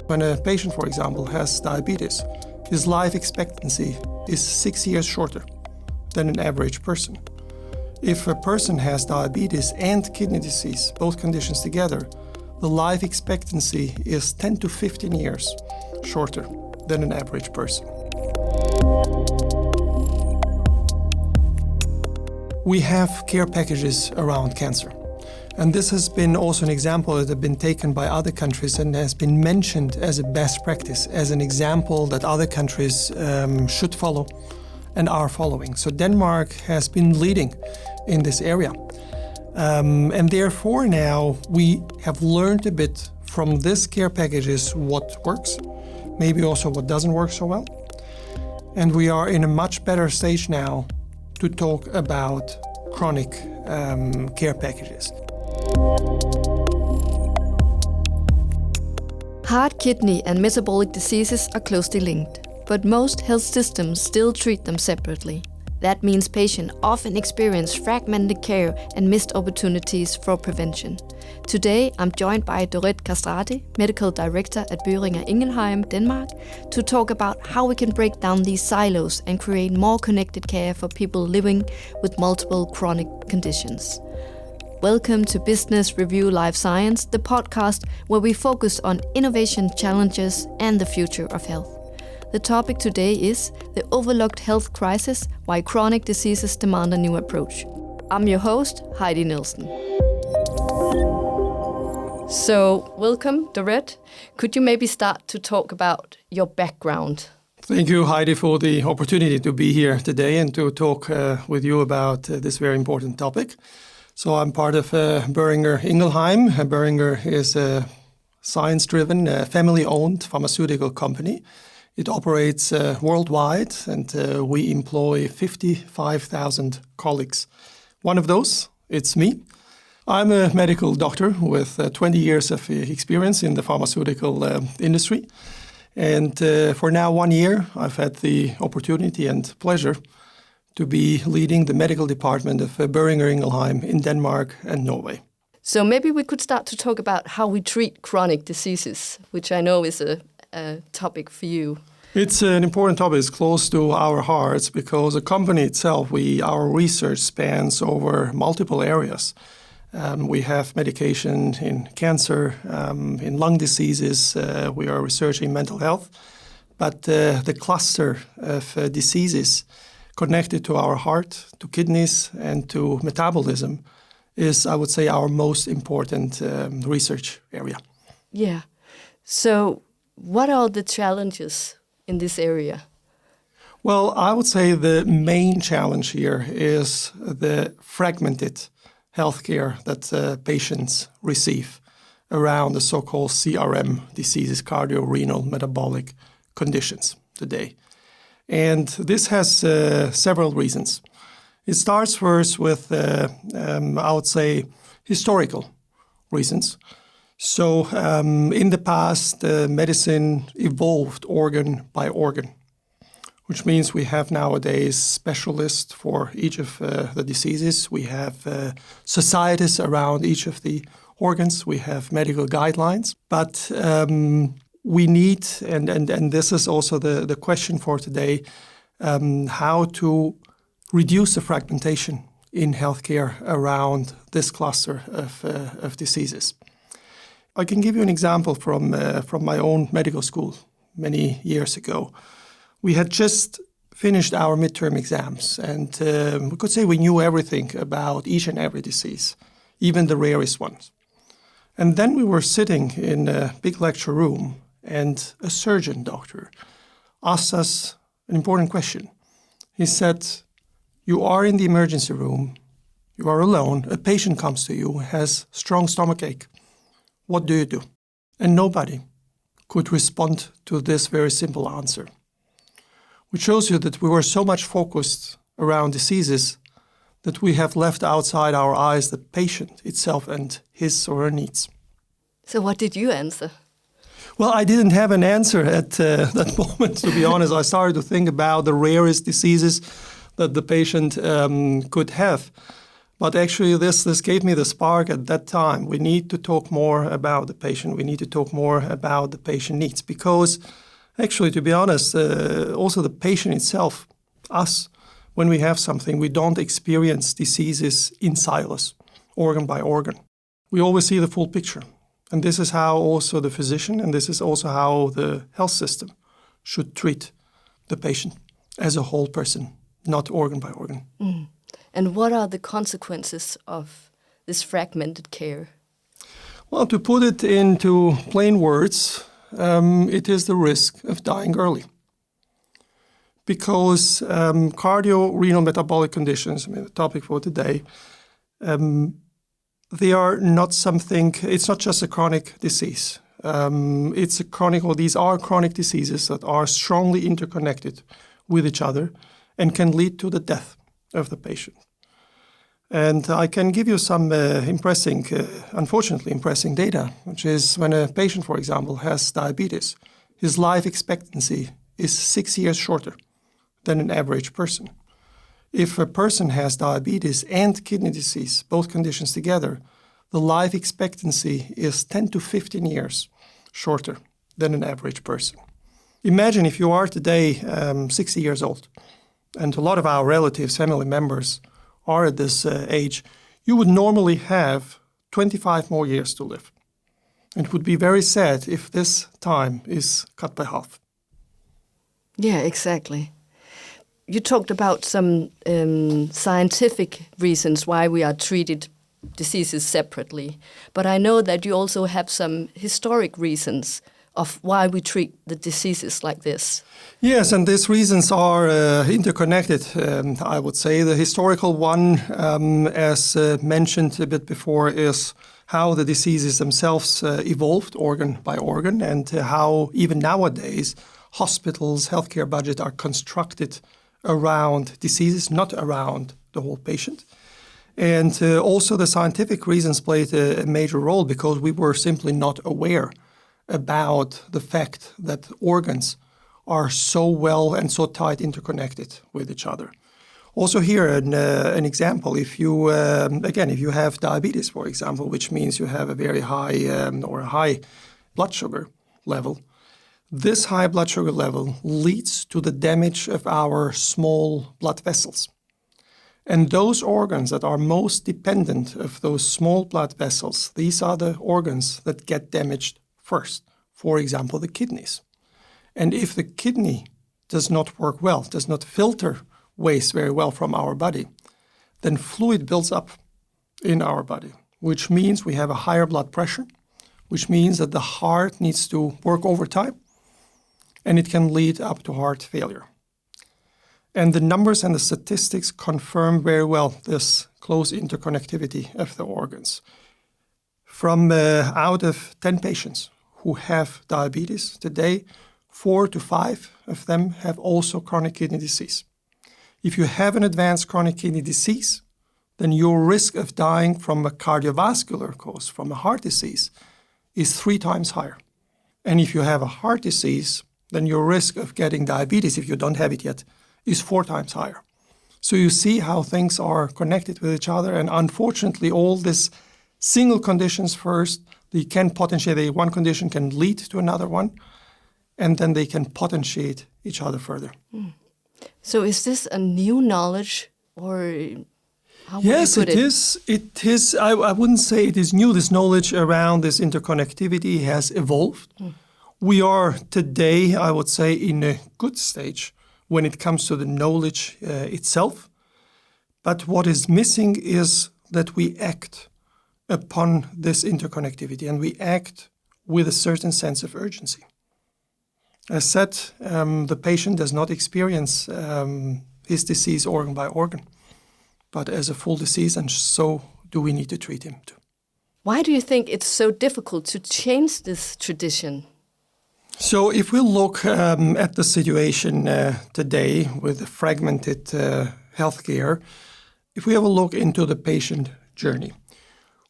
When a patient, for example, has diabetes, his life expectancy is 6 years shorter than an average person. If a person has diabetes and kidney disease, both conditions together, the life expectancy is 10 to 15 years shorter than an average person. We have care packages around cancer. And this has been also an example that has been taken by other countries and has been mentioned as a best practice, as an example that other countries should follow and are following. So Denmark has been leading in this area. And therefore now we have learned a bit from this care packages what works, maybe also what doesn't work so well. And we are in a much better stage now to talk about chronic care packages. Heart, kidney and metabolic diseases are closely linked, but most health systems still treat them separately. That means patients often experience fragmented care and missed opportunities for prevention. Today, I'm joined by Dorejd Kastrati, Medical Director at Boehringer Ingelheim Denmark, to talk about how we can break down these silos and create more connected care for people living with multiple chronic conditions. Welcome to Business Review Life Science, the podcast where we focus on innovation challenges and the future of health. The topic today is the overlooked health crisis, why chronic diseases demand a new approach. I'm your host, Heidi Nielsen. So, welcome, Dorejd. Could you maybe start to talk about your background? Thank you, Heidi, for the opportunity to be here today and to talk with you about this very important topic. So I'm part of Boehringer Ingelheim. Boehringer is a science-driven, family-owned pharmaceutical company. It operates worldwide, and we employ 55,000 colleagues. One of those, it's me. I'm a medical doctor with 20 years of experience in the pharmaceutical industry. And for now 1 year, I've had the opportunity and pleasure to be leading the medical department of Boehringer Ingelheim in Denmark and Norway. So maybe we could start to talk about how we treat chronic diseases, which I know is a topic for you. It's an important topic. It's close to our hearts because the company itself, our research spans over multiple areas. We have medication in cancer, in lung diseases. We are researching mental health. But the cluster of diseases connected to our heart, to kidneys, and to metabolism is, I would say, our most important research area. Yeah. So what are the challenges in this area? Well, I would say the main challenge here is the fragmented healthcare that patients receive around the so-called CRM diseases, cardio-renal-metabolic conditions today. And this has several reasons. It starts first with, I would say, historical reasons. So in the past, medicine evolved organ by organ, which means we have nowadays specialists for each of the diseases. We have societies around each of the organs. We have medical guidelines. But we need, and this is also the question for today, how to reduce the fragmentation in healthcare around this cluster of diseases. I can give you an example from my own medical school many years ago. We had just finished our midterm exams, and we could say we knew everything about each and every disease, even the rarest ones. And then we were sitting in a big lecture room, and a surgeon doctor asked us an important question. He said, "You are in the emergency room, you are alone, a patient comes to you, has strong stomachache. What do you do?" And nobody could respond to this very simple answer, which shows you that we were so much focused around diseases that we have left outside our eyes the patient itself and his or her needs. So what did you answer? Well, I didn't have an answer at that moment, to be honest. I started to think about the rarest diseases that the patient could have. But actually, this gave me the spark at that time. We need to talk more about the patient. We need to talk more about the patient needs because, actually, to be honest, also the patient itself, us, when we have something, we don't experience diseases in silos, organ by organ. We always see the full picture. And this is how also the physician, and this is also how the health system should treat the patient as a whole person, not organ by organ. Mm. And what are the consequences of this fragmented care? Well, to put it into plain words, it is the risk of dying early. Because cardio-renal-metabolic conditions, the topic for today, they are not something, it's not just a chronic disease. These are chronic diseases that are strongly interconnected with each other and can lead to the death of the patient. And I can give you some unfortunately impressive data, which is when a patient, for example, has diabetes, his life expectancy is 6 years shorter than an average person. If a person has diabetes and kidney disease, both conditions together, the life expectancy is 10 to 15 years shorter than an average person. Imagine if you are today 60 years old, and a lot of our relatives, family members are at this age, you would normally have 25 more years to live. It would be very sad if this time is cut by half. Yeah, exactly. You talked about some scientific reasons why we are treated diseases separately, but I know that you also have some historic reasons of why we treat the diseases like this. Yes, and these reasons are interconnected, I would say. The historical one, as mentioned a bit before, is how the diseases themselves evolved organ by organ, and how even nowadays hospitals, healthcare budget are constructed around diseases, not around the whole patient. And also the scientific reasons played a major role because we were simply not aware about the fact that organs are so well and so tight interconnected with each other. Also here an example, if you have diabetes, for example, which means you have a very high blood sugar level, this high blood sugar level leads to the damage of our small blood vessels. And those organs that are most dependent of those small blood vessels, these are the organs that get damaged first. For example, the kidneys. And if the kidney does not work well, does not filter waste very well from our body, then fluid builds up in our body, which means we have a higher blood pressure, which means that the heart needs to work overtime, and it can lead up to heart failure. And the numbers and the statistics confirm very well this close interconnectivity of the organs. From out of 10 patients who have diabetes today, 4 to 5 of them have also chronic kidney disease. If you have an advanced chronic kidney disease, then your risk of dying from a cardiovascular cause, from a heart disease, is 3 times higher. And if you have a heart disease, then your risk of getting diabetes, if you don't have it yet, is 4 times higher. So you see how things are connected with each other, and unfortunately all these single conditions first, one condition can lead to another one, and then they can potentiate each other further. Mm. So is this a new knowledge, or how would yes, you put it? It is. I wouldn't say it is new. This knowledge around this interconnectivity has evolved. Mm. We are today, I would say, in a good stage when it comes to the knowledge itself. But what is missing is that we act upon this interconnectivity, and we act with a certain sense of urgency. As said, the patient does not experience his disease organ by organ, but as a full disease, and so do we need to treat him too. Why do you think it's so difficult to change this tradition? So if we look at the situation today with the fragmented healthcare, if we have a look into the patient journey,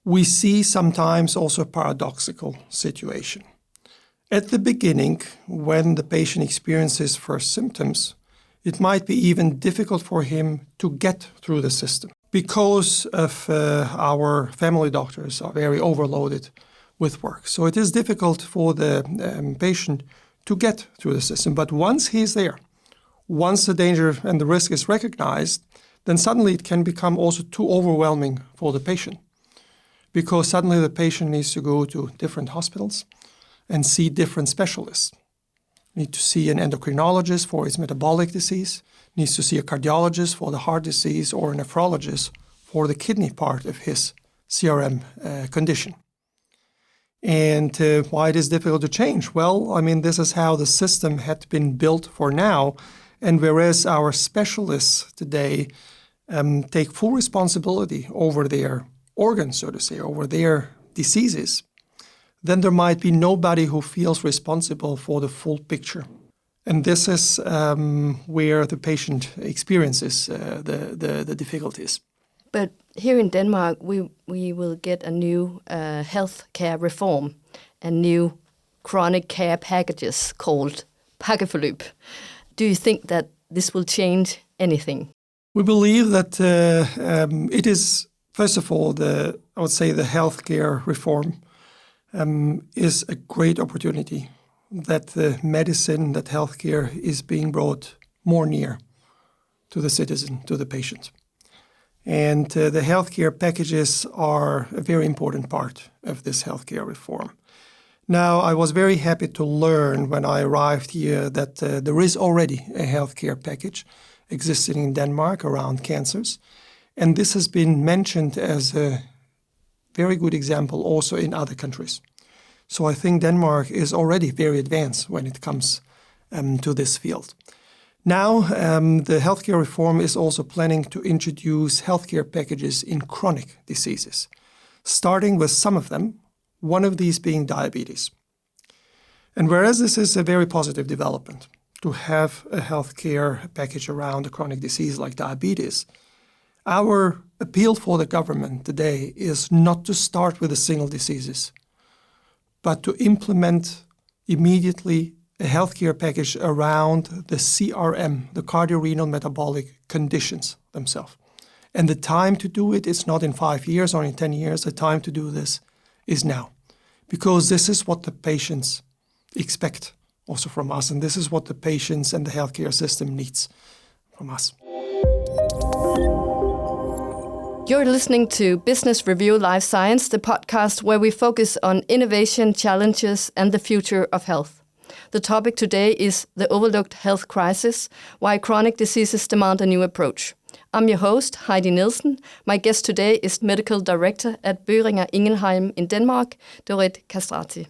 we see sometimes also a paradoxical situation. At the beginning, when the patient experiences first symptoms, it might be even difficult for him to get through the system because of our family doctors are very overloaded with work. So it is difficult for the patient to get through the system. But once he's there, once the danger and the risk is recognized, then suddenly it can become also too overwhelming for the patient, because suddenly the patient needs to go to different hospitals and see different specialists. Need to see an endocrinologist for his metabolic disease, needs to see a cardiologist for the heart disease, or a nephrologist for the kidney part of his CRM condition. And why it is difficult to change? Well, I mean, this is how the system had been built for now. And whereas our specialists today take full responsibility over their organs, so to say, over their diseases, then there might be nobody who feels responsible for the full picture. And this is where the patient experiences the difficulties. But here in Denmark, we will get a new healthcare reform and new chronic care packages called pakkeforløb. Do you think that this will change anything? We believe that it is, first of all, I would say the healthcare reform is a great opportunity, that the medicine, that healthcare is being brought more near to the citizen, to the patient. And the healthcare packages are a very important part of this healthcare reform. Now, I was very happy to learn when I arrived here that there is already a healthcare package existing in Denmark around cancers. And this has been mentioned as a very good example also in other countries. So I think Denmark is already very advanced when it comes to this field. Now, the healthcare reform is also planning to introduce healthcare packages in chronic diseases, starting with some of them, one of these being diabetes. And whereas this is a very positive development, to have a healthcare package around a chronic disease like diabetes, our appeal for the government today is not to start with the single diseases, but to implement immediately a healthcare package around the CRM, the cardio-renal-metabolic conditions themselves. And the time to do it is not in 5 years or in 10 years. The time to do this is now, because this is what the patients expect also from us, and this is what the patients and the healthcare system needs from us. You're listening to Business Review Life Science, the podcast where we focus on innovation, challenges, and the future of health. The topic today is the overlooked health crisis, why chronic diseases demand a new approach. I'm your host, Heidi Nielsen. My guest today is Medical Director at Boehringer Ingelheim in Denmark, Dorejd Kastrati.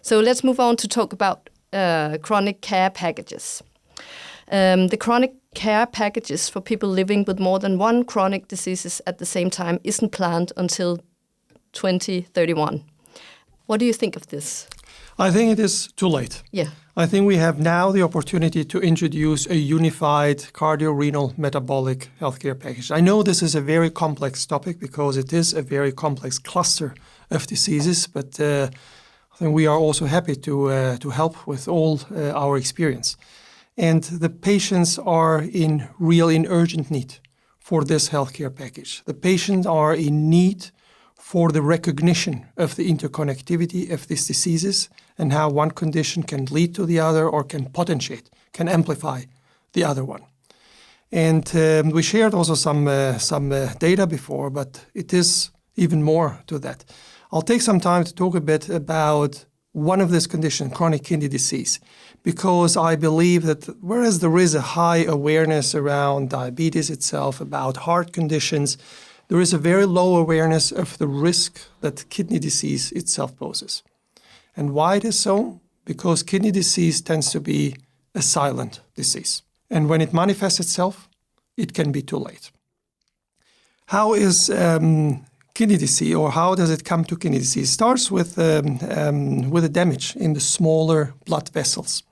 So let's move on to talk about chronic care packages. The chronic care packages for people living with more than one chronic diseases at the same time isn't planned until 2031. What do you think of this? I think it is too late. Yeah. I think we have now the opportunity to introduce a unified cardio-renal-metabolic healthcare package. I know this is a very complex topic because it is a very complex cluster of diseases, but I think we are also happy to help with all our experience. And the patients are in urgent need for this healthcare package. The patients are in need for the recognition of the interconnectivity of these diseases and how one condition can lead to the other or can potentiate, can amplify the other one. And we shared also some data before, but it is even more to that. I'll take some time to talk a bit about one of these conditions, chronic kidney disease, because I believe that whereas there is a high awareness around diabetes itself, about heart conditions, there is a very low awareness of the risk that kidney disease itself poses. And why it is so? Because kidney disease tends to be a silent disease. And when it manifests itself, it can be too late. How is kidney disease, or how does it come to kidney disease? It starts with a damage in the smaller blood vessels.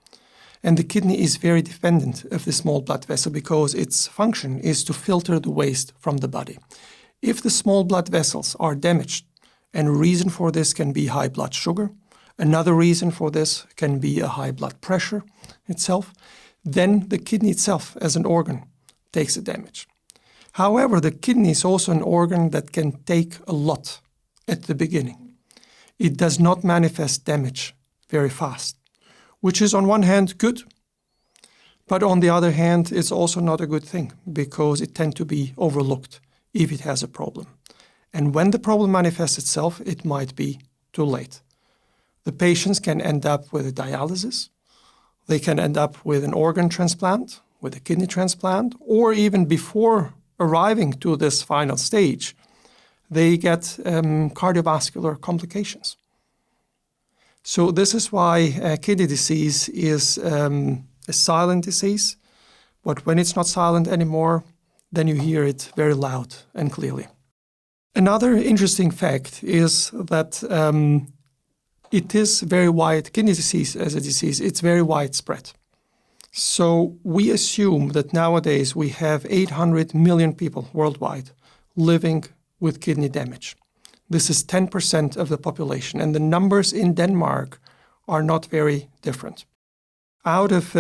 And the kidney is very dependent of the small blood vessel because its function is to filter the waste from the body. If the small blood vessels are damaged, and a reason for this can be high blood sugar, another reason for this can be a high blood pressure itself, then the kidney itself as an organ takes a damage. However, the kidney is also an organ that can take a lot at the beginning. It does not manifest damage very fast, which is on one hand good, but on the other hand, it's also not a good thing because it tends to be overlooked if it has a problem. And when the problem manifests itself, it might be too late. The patients can end up with a dialysis. They can end up with an organ transplant, with a kidney transplant, or even before arriving to this final stage, they get cardiovascular complications. So this is why kidney disease is a silent disease, but when it's not silent anymore, then you hear it very loud and clearly. Another interesting fact is that it is very wide, kidney disease as a disease, it's very widespread. So we assume that nowadays we have 800 million people worldwide living with kidney damage. This is 10% of the population, and the numbers in Denmark are not very different. Out of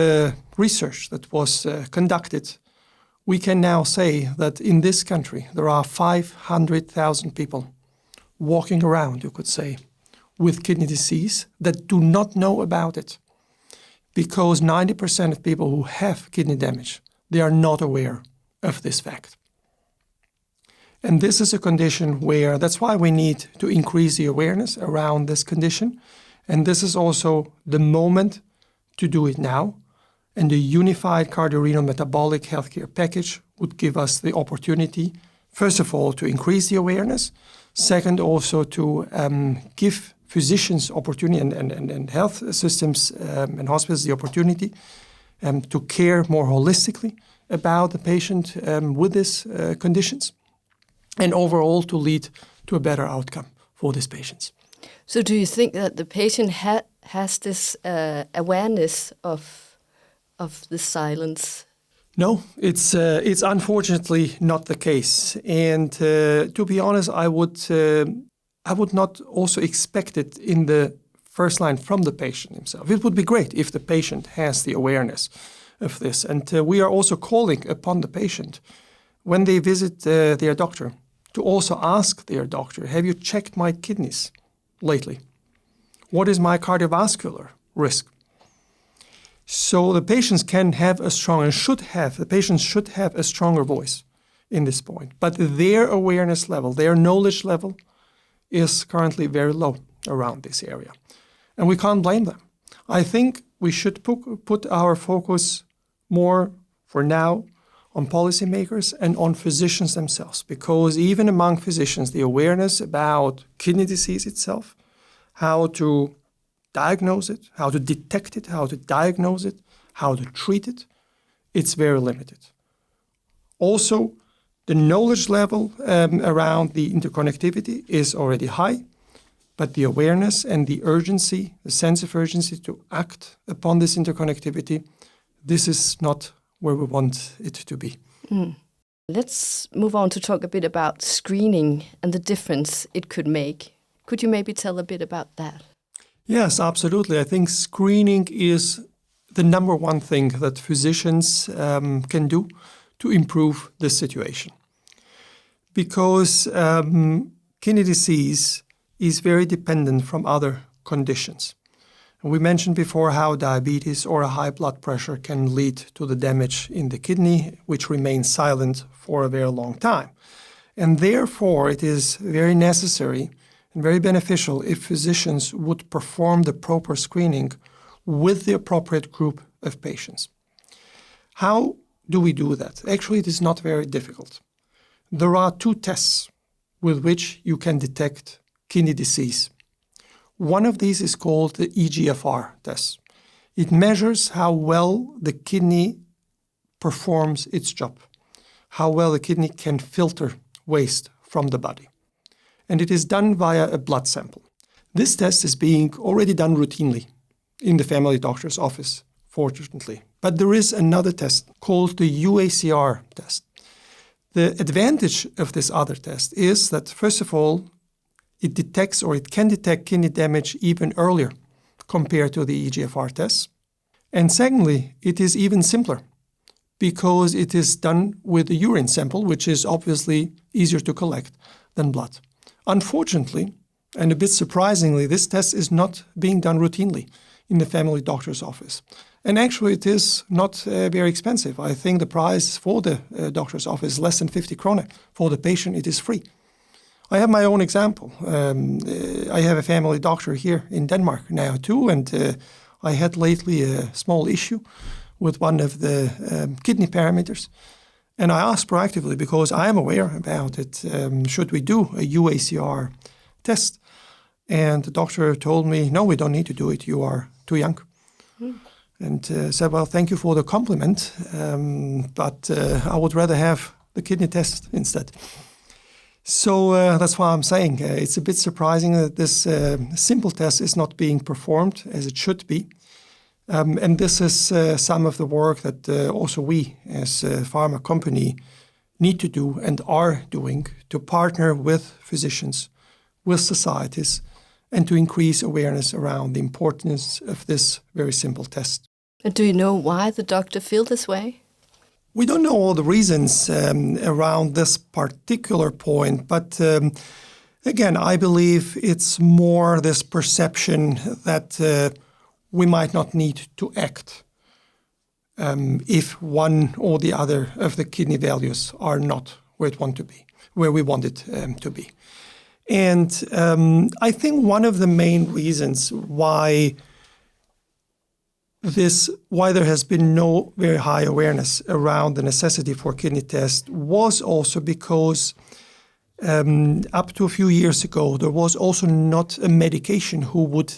research that was conducted, we can now say that in this country there are 500,000 people walking around, you could say, with kidney disease that do not know about it. Because 90% of people who have kidney damage, they are not aware of this fact. And this is a condition where, that's why we need to increase the awareness around this condition. And this is also the moment to do it now. And the unified cardio-renal-metabolic healthcare package would give us the opportunity, first of all, to increase the awareness. Second, also to give physicians opportunity and health systems and hospitals the opportunity to care more holistically about the patient with these conditions, and overall to lead to a better outcome for these patients. So do you think that the patient has this awareness of the silence? No, it's unfortunately not the case. And to be honest, I would not also expect it in the first line from the patient himself. It would be great if the patient has the awareness of this. And we are also calling upon the patient when they visit their doctor to also ask their doctor, have you checked my kidneys lately? What is my cardiovascular risk? So the patients can have a strong and the patients should have a stronger voice in this point. But their awareness level, their knowledge level is currently very low around this area. And we can't blame them. I think we should put our focus more for now on policymakers and on physicians themselves, because even among physicians, the awareness about kidney disease itself, how to diagnose it, how to detect it, how to diagnose it, how to treat it, it's very limited. Also, the knowledge level around the interconnectivity is already high, but the awareness and the urgency, the sense of urgency to act upon this interconnectivity, this is not where we want it to be. Let's move on to talk a bit about screening and the difference it could make. Could you maybe tell a bit about that? Yes, absolutely. I think screening is the number one thing that physicians can do to improve the situation. Because kidney disease is very dependent from other conditions. We mentioned before how diabetes or a high blood pressure can lead to the damage in the kidney, which remains silent for a very long time. And therefore, it is very necessary and very beneficial if physicians would perform the proper screening with the appropriate group of patients. How do we do that? Actually, it is not very difficult. There are two tests with which you can detect kidney disease. One of these is called the eGFR test. It measures how well the kidney performs its job, how well the kidney can filter waste from the body. And it is done via a blood sample. This test is being already done routinely in the family doctor's office, fortunately. But there is another test called the UACR test. The advantage of this other test is that, first of all, it detects or it can detect kidney damage even earlier compared to the eGFR test. And secondly, it is even simpler because it is done with a urine sample, which is obviously easier to collect than blood. Unfortunately, and a bit surprisingly, this test is not being done routinely in the family doctor's office. And actually, it is not very expensive. I think the price for the doctor's office is less than 50 kroner. For the patient, it is free. I have my own example. I have a family doctor here in Denmark now too, and I had lately a small issue with one of the kidney parameters. And I asked proactively, because I am aware about it, should we do a UACR test? And the doctor told me, no, we don't need to do it. You are too young. And said, well, thank you for the compliment, but I would rather have the kidney test instead. So that's why I'm saying it's a bit surprising that this simple test is not being performed as it should be. And this is some of the work that also we as a pharma company need to do and are doing to partner with physicians, with societies, and to increase awareness around the importance of this very simple test. And do you know why the doctor feels this way? We don't know all the reasons around this particular point, but again, I believe it's more this perception that we might not need to act if one or the other of the kidney values are not where we want it to be. And I think one of the main reasons why there has been no very high awareness around the necessity for kidney test was also because up to a few years ago, there was also not a medication who would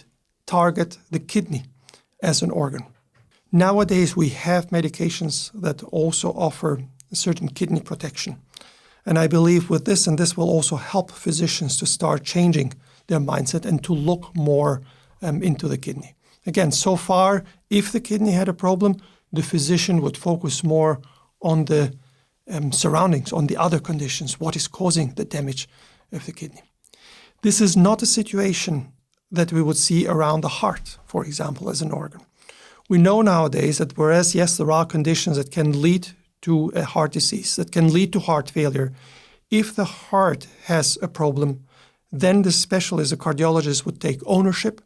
target the kidney as an organ. Nowadays, we have medications that also offer a certain kidney protection. And I believe with this, and this will also help physicians to start changing their mindset and to look more into the kidney. Again, so far, if the kidney had a problem, the physician would focus more on the surroundings, on the other conditions, what is causing the damage of the kidney. This is not a situation that we would see around the heart, for example, as an organ. We know nowadays that whereas, yes, there are conditions that can lead to a heart disease, that can lead to heart failure, if the heart has a problem, then the specialist, the cardiologist, would take ownership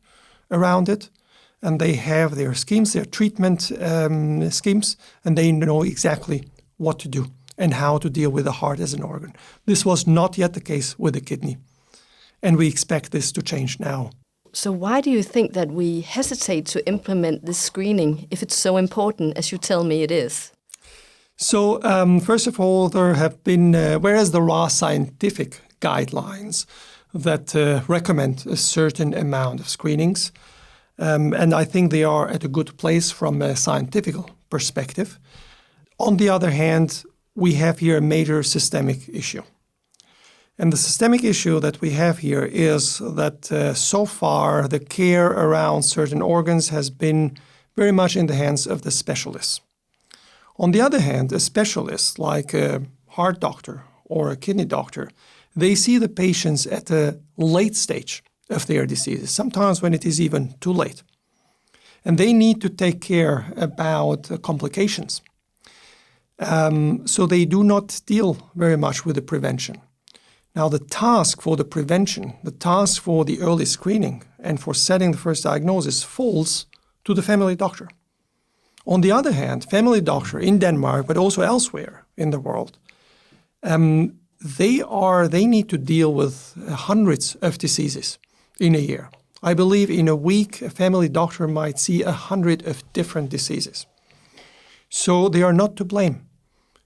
around it, and they have their schemes, their treatment schemes, and they know exactly what to do and how to deal with the heart as an organ. This was not yet the case with the kidney, and we expect this to change now. So why do you think that we hesitate to implement this screening if it's so important as you tell me it is? So first of all, there have been, whereas there are scientific guidelines that recommend a certain amount of screenings, and I think they are at a good place from a scientific perspective. On the other hand, we have here a major systemic issue. And the systemic issue that we have here is that so far the care around certain organs has been very much in the hands of the specialists. On the other hand, a specialist like a heart doctor or a kidney doctor, they see the patients at a late stage of their diseases, sometimes when it is even too late. And they need to take care about complications. So they do not deal very much with the prevention. Now, the task for the prevention, the task for the early screening and for setting the first diagnosis falls to the family doctor. On the other hand, family doctor in Denmark, but also elsewhere in the world, they need to deal with hundreds of diseases in a year. I believe in a week, a family doctor might see 100 of different diseases. So they are not to blame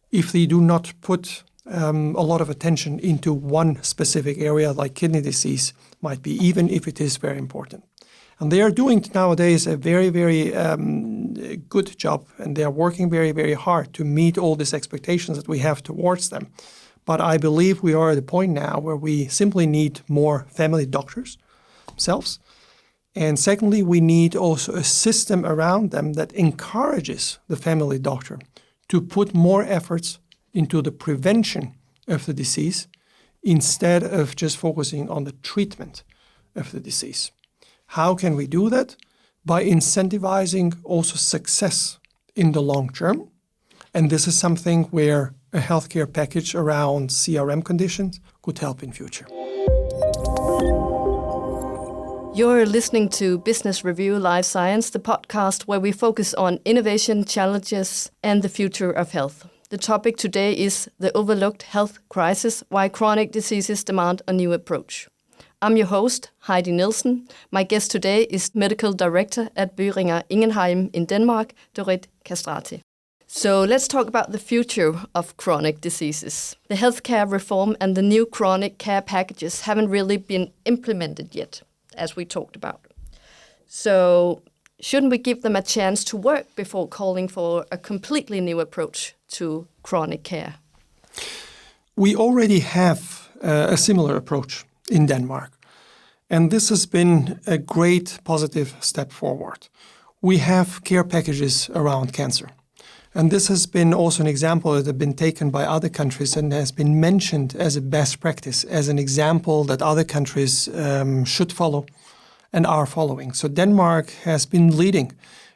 if they do not put a lot of attention into one specific area like kidney disease might be, even if it is very important. And they are doing nowadays a very, very good job, and they are working very, very hard to meet all these expectations that we have towards them. But I believe we are at a point now where we simply need more family doctors themselves. And secondly, we need also a system around them that encourages the family doctor to put more efforts into the prevention of the disease instead of just focusing on the treatment of the disease. How can we do that? By incentivizing also success in the long term And this is something where a healthcare package around CRM conditions could help in future. You're listening to Business Review Life Science, the podcast where we focus on innovation, challenges, and the future of health. The topic today is the overlooked health crisis, why chronic diseases demand a new approach. I'm your host, Heidi Nielsen. My guest today is Medical Director at Boehringer Ingelheim in Denmark, Dorejd Kastrati. So let's talk about the future of chronic diseases. The healthcare reform and the new chronic care packages haven't really been implemented yet, as we talked about. So shouldn't we give them a chance to work before calling for a completely new approach to chronic care? We already have a similar approach in Denmark, and this has been a great positive step forward. We have care packages around cancer, and this has been also an example that has been taken by other countries and has been mentioned as a best practice, as an example that other countries should follow and are following. So Denmark has been leading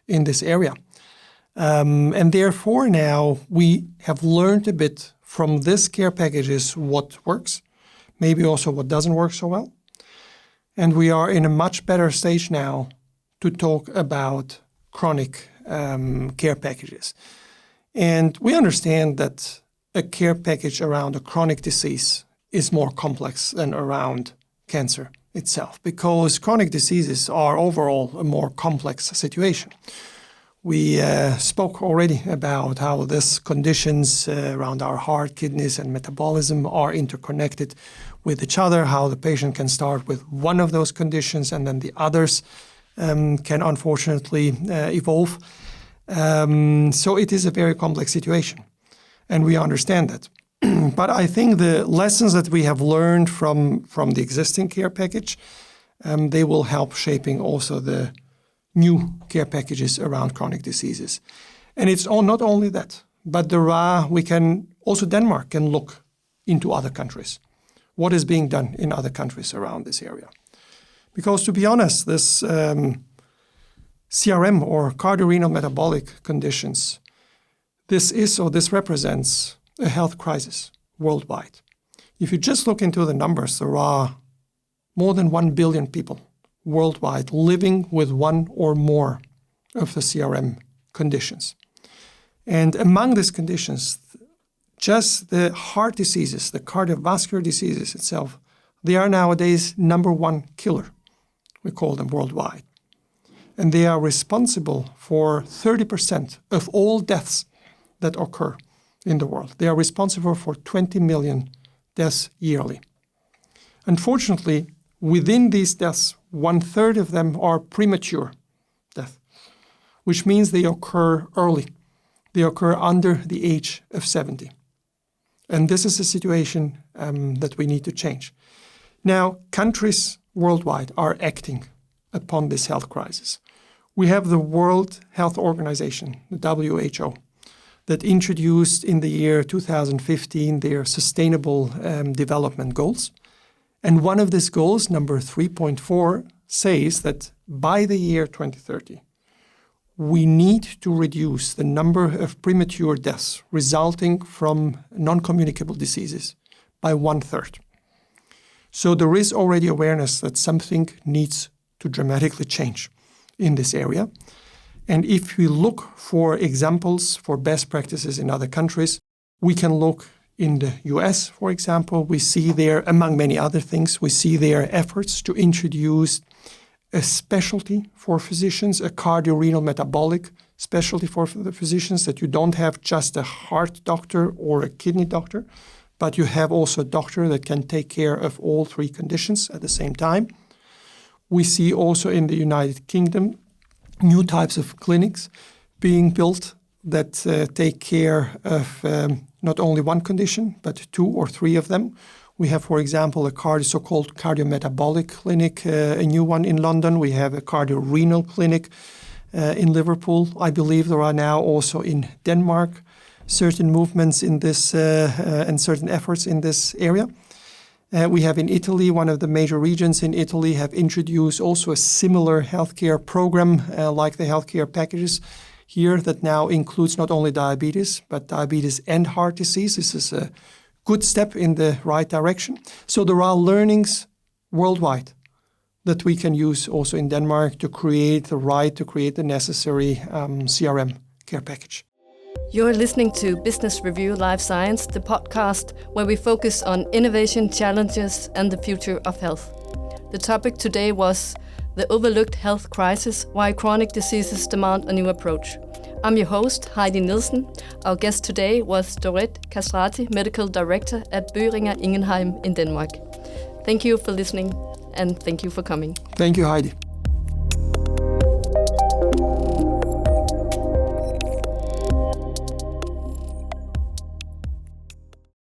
in this area. And therefore now we have learned a bit from this care packages what works, maybe also what doesn't work so well. And we are in a much better stage now to talk about chronic care packages. And we understand that a care package around a chronic disease is more complex than around cancer itself, because chronic diseases are overall a more complex situation. We spoke already about how these conditions around our heart, kidneys, and metabolism are interconnected with each other, how the patient can start with one of those conditions and then the others can unfortunately evolve. So it is a very complex situation, and we understand that. But I think the lessons that we have learned from the existing care package, they will help shaping also the new care packages around chronic diseases. And it's not only that, but Denmark can look into other countries. What is being done in other countries around this area? Because to be honest, this CRM or cardio-renal-metabolic conditions, this represents a health crisis worldwide. If you just look into the numbers, there are more than 1 billion people worldwide living with one or more of the CRM conditions. And among these conditions, just the heart diseases, the cardiovascular diseases itself, they are nowadays number one killer, we call them worldwide. And they are responsible for 30% of all deaths that occur in the world. They are responsible for 20 million deaths yearly. Unfortunately, within these deaths, 1/3 of them are premature death, which means they occur early. They occur under the age of 70. And this is a situation that we need to change. Now, countries worldwide are acting upon this health crisis. We have the World Health Organization, the WHO, that introduced in the year 2015 their Sustainable Development Goals. And one of these goals, number 3.4, says that by the year 2030, we need to reduce the number of premature deaths resulting from non-communicable diseases by 1/3. So there is already awareness that something needs to dramatically change in this area. And if we look for examples for best practices in other countries, we can look in the US, for example. We see there, among many other things, we see their efforts to introduce a specialty for physicians, a cardio-renal-metabolic specialty for the physicians, that you don't have just a heart doctor or a kidney doctor, but you have also a doctor that can take care of all three conditions at the same time. We see also in the United Kingdom new types of clinics being built that take care of not only one condition, but 2 or 3 of them. We have, for example, a so-called cardio-metabolic clinic, a new one in London. We have a cardio-renal clinic in Liverpool. I believe there are now also in Denmark certain movements in this and certain efforts in this area. We have in Italy, one of the major regions in Italy have introduced also a similar healthcare program like the healthcare packages. here that now includes not only diabetes, but diabetes and heart disease. This is a good step in the right direction. So there are learnings worldwide that we can use also in Denmark to create the necessary CRM care package. You're listening to Business Review Life Science, the podcast where we focus on innovation, challenges, and the future of health. The topic today was the overlooked health crisis, why chronic diseases demand a new approach. I'm your host, Heidi Nielsen. Our guest today was Dorejd Kastrati, Medical Director at Boehringer Ingelheim in Denmark. Thank you for listening, and thank you for coming. Thank you, Heidi.